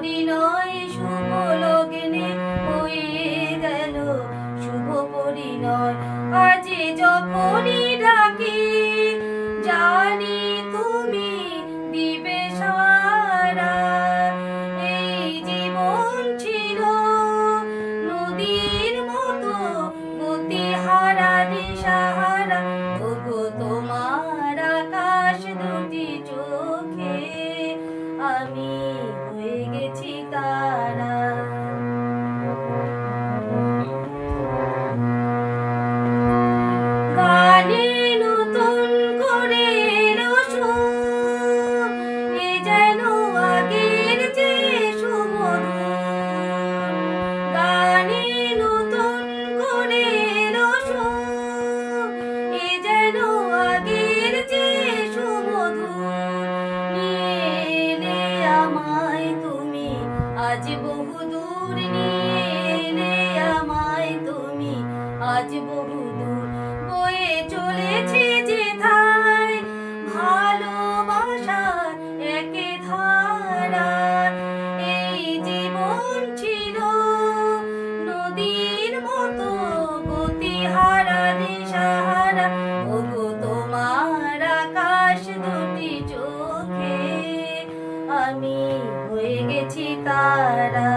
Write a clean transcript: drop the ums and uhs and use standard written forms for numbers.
পরিণয় শুভ লগ্নে হয়ে গেল শুভ পরিণয়। আজ যখনই ডাকি জানি তুমি দিবে সাড়া। এই জীবন ছিল নদীর মতো গতিহারা দিশাহারা, ওগো তোমার আকাশ দুটি চোখে আমি হয়ে গেছি তারা। গানে নতুন করে এলো সুর, এ যেন আগের যে সুমধুর। গানে নতুন করে এলো সুর, এ যেন আগের যে সুমধুর। নিয়ে এলে আমায় তুমি আজ বহুদূর, নিয়ে এলে আমায় তুমি আজ বহুদূর। বয়ে চলেছে যেথায় ভালোবাসার একে ধারা। এই জীবন ছিল নদীর মতো গতিহারা দিশাহারা, ওগো তোমার আকাশ দুটি চোখে আমি হয়ে গেছি তারা।